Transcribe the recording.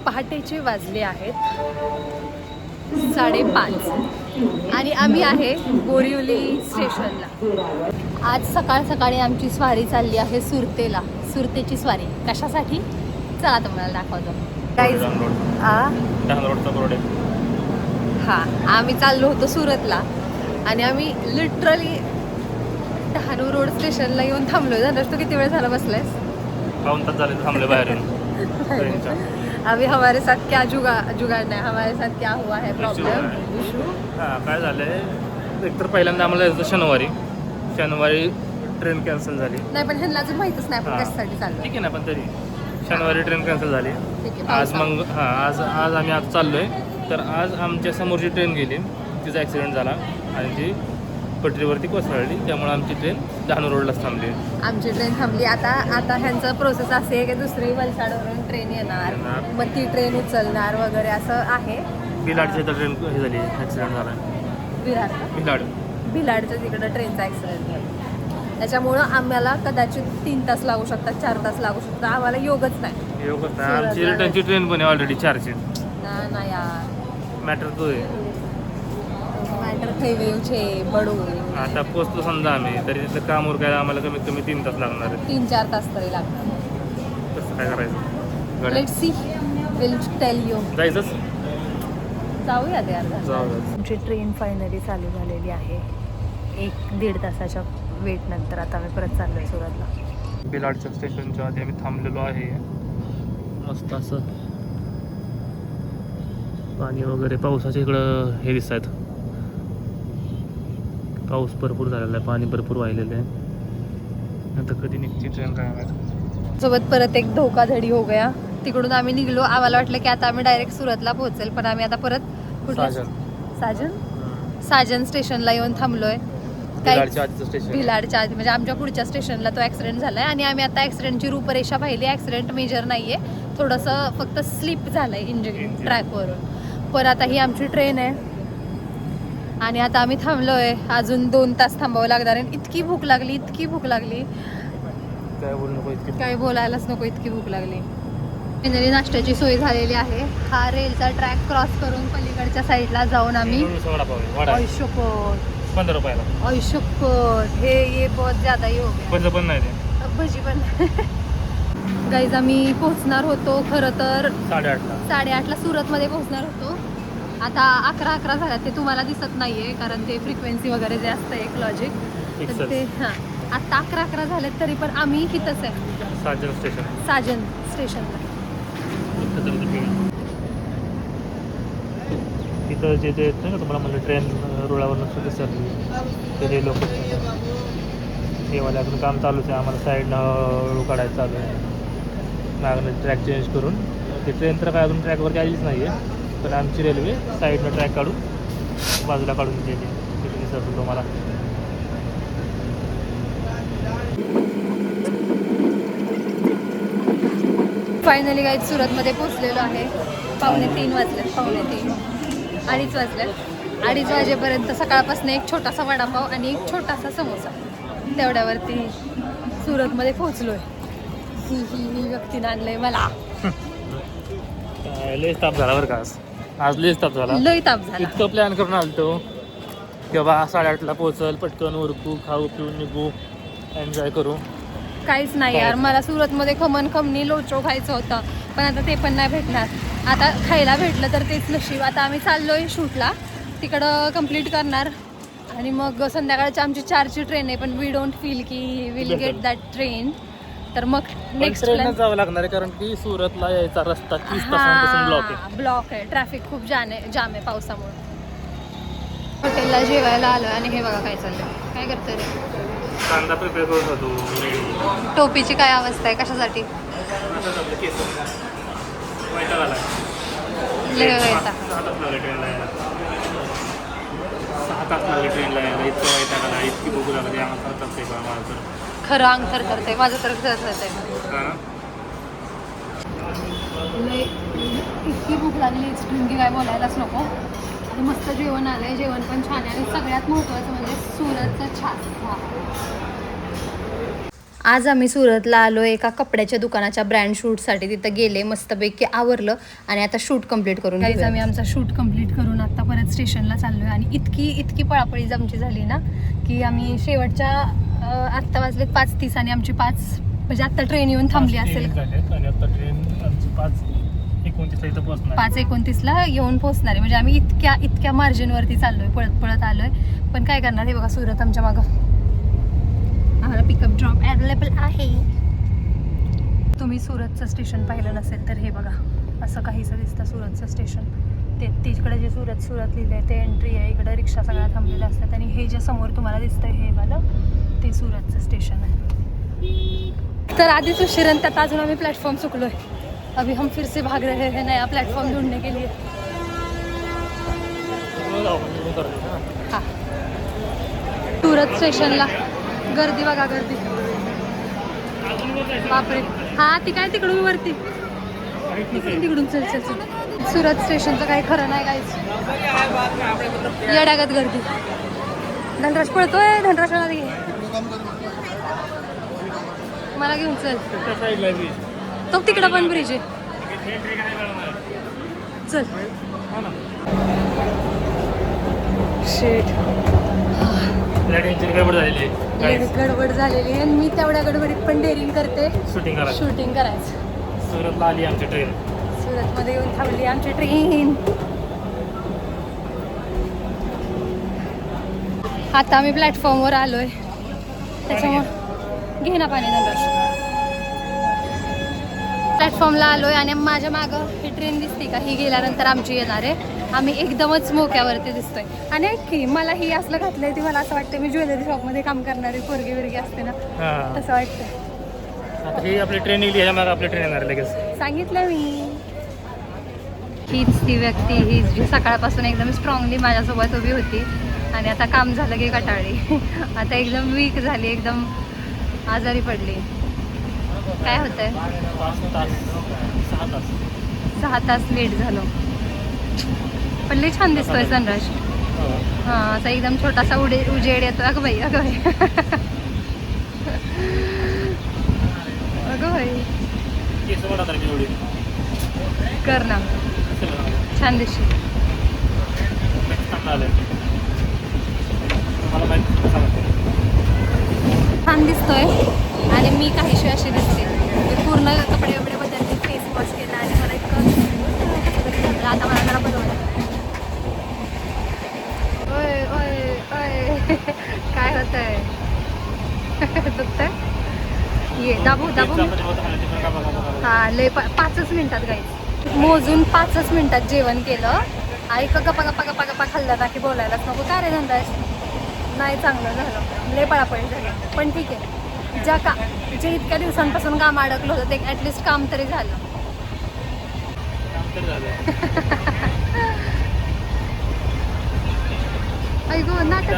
पहाटेचे वाजले आहेत 5:30 आणि आम्ही आहे बोरिवली स्टेशनला. आज सकाळ सकाळी आमची स्वारी चालली आहे सुरतेला. सुरतेची स्वारी कशासाठी चला तुम्हाला दाखवतो. हां, आम्ही चाललो होतो सुरतला आणि आम्ही लिटरली डहाणू रोड स्टेशनला येऊन थांबलो. जाणूस तू किती वेळ झाला बसलायस? पाऊण तास झाले थांबले बाहेरून. अभी हमारे साथ क्या जुगाड़ नाही, हमारे साथ क्या हुआ है प्रॉब्लेम इशू. हां, काय झालंय, एकतर पहिल्यांदा आम्हाला यायचं शनिवारी ट्रेन कॅन्सल झाली. नाही पण ह्यांना अजून माहितच नाही आपण कशासाठी चाललो. ठीक आहे ना, पण तरी शनिवारी ट्रेन कॅन्सल झाली. ठीक आहे. आज मग आज आम्ही आज चाललोय. तर आज आमच्या समोरची ट्रेन गेली, तिचा ॲक्सिडेंट झाला आणि ती पटरीवरती कोसळली. त्यामुळे आमची ट्रेन डहाणू रोडलाच थांबली. आमची ट्रेन थांबली. आता ह्यांचं प्रोसेस असे आहे की दुसरी वलसाडवरून ट्रेन येणार, मग ती ट्रेन उचलणार वगैरे असं आहे. बिलाडच्या इथं ट्रेन हे झाली, ॲक्सिडेंट झाला. भिलाडच्या तिकडं ट्रेनचा ॲक्सिडेंट झाला. त्याच्यामुळं आम्हाला कदाचित 3 तास लागू शकतात, 4 तास लागू शकतात. आम्हाला योगच नाही. आमची रिटर्नची ट्रेन पण आहे ऑलरेडी 4ची. ना यार, मॅटर तो आहे. मॅटर थैवे छे बडू. आता पोचतो समजा आम्ही, तरी तिथलं काम उरकायला आम्हाला कमीत कमी 3 तास लागणार आहे. 3-4 तास तरी लागणार. कसं काय करायचं? Let's see, will tell you. जायचंच, जाऊया ते यार. जाऊ. आमची ट्रेन फायनली चालू झालेली आहे. 1-1.5 तासाच्या वेट नंतर आता आम्ही परत चाललोय सुरतला. बिलाडच्या स्टेशनच्या आधी आम्ही थांबलेलो आहे. मस्त असं पाणी वगैरे, पावसाच्या इकडं हे दिसत आहेत. पाऊस भरपूर झालेला आहे, पाणी भरपूर वाहिलेलं आहे. आता कधी निघते ट्रेन काय माहिती. सोबत परत एक धोकाधडी हो गया. तिकडून आम्ही निघलो, आम्हाला वाटलं की आता आम्ही डायरेक्ट सुरतला पोहोचेल, पण आम्ही आता परत साजन स्टेशनला येऊन थांबलोय. भिलाडच्या आधी म्हणजे आमच्या पुढच्या स्टेशनला तो ॲक्सिडेंट झालाय आणि आम्ही आता ॲक्सिडेंटची रूपरेषा पाहिली. ॲक्सिडेंट मेजर नाहीये, थोडंसं फक्त स्लिप झालंय इंजिन ट्रॅकवरून. पण आता ही आमची ट्रेन आहे आणि आता आम्ही थांबलोय. अजून 2 तास थांबावं लागणार आहे. इतकी भूक लागली काय बोलायलाच नको, इतकी भूक लागली. फायनली नाश्त्याची सोय झालेली आहे. हा रेलचा ट्रॅक क्रॉस करून पलीकडच्या साईडला जाऊन आम्ही 15 रुपयाला हे ये बहुत ज्यादा ही हो गया. पण नाही ते भजी पण गाईज आम्ही पोहोचणार होतो खरं तर 8:30ला सुरतमध्ये पोहोचणार होतो. आता 11 झाल्यात. ते तुम्हाला दिसत नाहीये कारण ते फ्रिक्वेन्सी वगैरे जे असतं एक लॉजिक, तर ते आता 11 झालेत तरी पण आम्ही इथंच आहे साजन स्टेशनला. तिथं जे येत नाही का तुम्हाला, म्हणजे ट्रेन रुळावरनं सुद्धा सरली ते लोक हेवाल्याकडून काम चालूच आहे. आम्हाला साईडनं हळूहळू काढायचं चालू आहे, मागणं ट्रॅक चेंज करून. ते ट्रेन तर काय अजून ट्रॅकवरती आलीच नाही आहे, पण आमची रेल्वे साईडनं ट्रॅक काढून बाजूला काढून गेली. तिथे दिसत तुम्हाला. फायनली गाईज सुरतमध्ये पोहोचलेलो आहे. 2:45 वाजलेत, 2:30 वाजलेत. 2:30 वाजेपर्यंत सकाळपासून एक छोटासा वडापाव आणि एक छोटासा समोसा, तेवढ्यावरती सुरतमध्ये पोहोचलोय. ही व्यक्तीनं आणलंय मला. लय ताप झाला बरं का आज लय ताप झाला. इतकं प्लॅन करून आलतो की बाबा 8:30ला पोहोचल, पटकन उरकू, खाऊ पिऊन निघू, एन्जॉय करू. काहीच नाही यार. मला सुरतमध्ये खमणी लोचो खायचं होतं, पण आता ते पण नाही भेटणार. आता खायला भेटलं तर तेच नशीब. आता आम्ही चाललोय शूटला, तिकडं कंप्लीट करणार आणि मग संध्याकाळची आमची 4ची ट्रेन आहे. पण वी डोंट फील की विल गेट दॅट ट्रेन. तर मग नेक्स्ट प्लॅन जावं लागणार आहे, कारण की सुरतला यायचा रस्ता 30 तासांपासून ब्लॉक आहे. ट्रॅफिक खूप जाम आहे पावसामुळे. हॉटेलला जेवायला आलो आणि हे बघा काय चाललंय. काय करतोय रे? कांदा प्रिपेअर करत होतो. टोपीची काय अवस्था आहे? कशासाठी? इतकी भूक लागली खरं अंग थरथरतंय माझं तर थरथरतंय. इतकी भूक लागली एक्स्ट्रीम की काय बोलायलाच नको. मस्त जेवण आलंय, जेवण पण छान आहे आणि सगळ्यात महत्त्वाचं म्हणजे सुरतचं छास. आज आम्ही सुरतला आलो एका कपड्याच्या दुकानाच्या ब्रँड शूटसाठी. तिथं गेले, मस्तपैकी आवरलं आणि आता शूट कंप्लीट करून गाईज आम्ही आमचा शूट कंप्लीट करून आता परत स्टेशनला चाललोय. आणि इतकी पळापळी आमची झाली ना की आम्ही शेवटच्या आत्ता वाजलेत 5:30 आणि आमची 5 म्हणजे आत्ता ट्रेन येऊन थांबली असेल. आणि आता ट्रेन आमची 5:29 इथं पोहोचणार. 5:29ला येऊन पोहोचणार आहे. म्हणजे आम्ही इतक्या मार्जिनवरती चाललोय, पळत आलोय. पण काय करणार, हे बघा सुरत आमच्या मागं. आम्हाला पिकअप ड्रॉप अवेलेबल आहे. तुम्ही सुरतचं स्टेशन पाहिलं नसेल तर हे बघा, असं काहीसं दिसतं सुरतचं स्टेशन. ते तिकडे जे सुरत लिहिलं आहे ते एंट्री आहे. इकडे रिक्षा सगळ्या थांबलेल्या असतात आणि हे जे समोर तुम्हाला दिसतंय हे वालं ते सुरतचं स्टेशन आहे. तर आधीच उशिरा त्यात अजून आम्ही प्लॅटफॉर्म चुकलोय. अभी हम फिर से भाग रहे हैं नया प्लेटफॉर्म ढूंढने के लिए. हाँ, सुरत स्टेशनला गर्दी बघा, गर्दी बापरे. हा ती काय तिकडून वरती तिकडून चल. सुरत स्टेशनचं काही खरं नाही काहीच. येड्यागत गर्दी. धनराज पळतोय, धनराज मला घे, मला घेऊन चल. तो तिकडं पण ब्रिज आहे, चल. शेट गडबड झालेली आणि मी तेवढ्या गडबडीत पण डेअरिंग करते शूटिंग करायचं. सुरतला आली आमची ट्रेन. सुरतमध्ये येऊन थांबली आमची ट्रेन. आता आम्ही प्लॅटफॉर्मवर आलोय, त्याच्यामुळे घे ना पाणी. प्लॅटफॉर्मला आलोय आणि माझ्या मागं ही ट्रेन दिसते का, ही गेल्यानंतर आमची येणार आहे. आम्ही एकदमच मोक्यावरती दिसतोय. आणि की मला ही असलं घातलंय ती मला असं वाटतं मी ज्वेलरी शॉपमध्ये काम करणारी पोरगी बिरगी असते ना, तसं वाटतं. आता ही आपली ट्रेन येईल, ह्याच्या मागे आपली ट्रेन येणार लगेच. सांगितलं मी. हीच ती व्यक्ती ही जी सकाळपासून एकदम स्ट्रॉंगली माझ्यासोबत उभी होती आणि आता काम झालं की कटाळली. आता एकदम वीक झाली, एकदम आजारी पडली. काय होतंय, 6 तास लेट झालो. पण लई छान दिसतोय सनराज. हां, असा एकदम छोटासा उजेड येतो. अगं बाई अगं बाई कर ना, छान दिसते. छान दिसतोय आणि मी काहीशी अशी दिसते. मी पूर्ण कपडे बदलले, फेस वॉश केला आणि मला इतकं आता मला जरा बरं वाटतं. ओय काय होतंय, दुखतंय. ये दाबू. हा लय 5च मिनिटात गाईच. मोजून 5च मिनिटात जेवण केलं. ऐक गप्पा खाल्लं ना की बोलायलाच नको. काय रे धंदा नाही चांगलं झालं, लय पळापळी झाली. पण ठीक आहे, जे इतक्या दिवसांपासून काम अडकलं होतं ते ॲटलिस्ट काम तरी झालं. ऐकू नाटक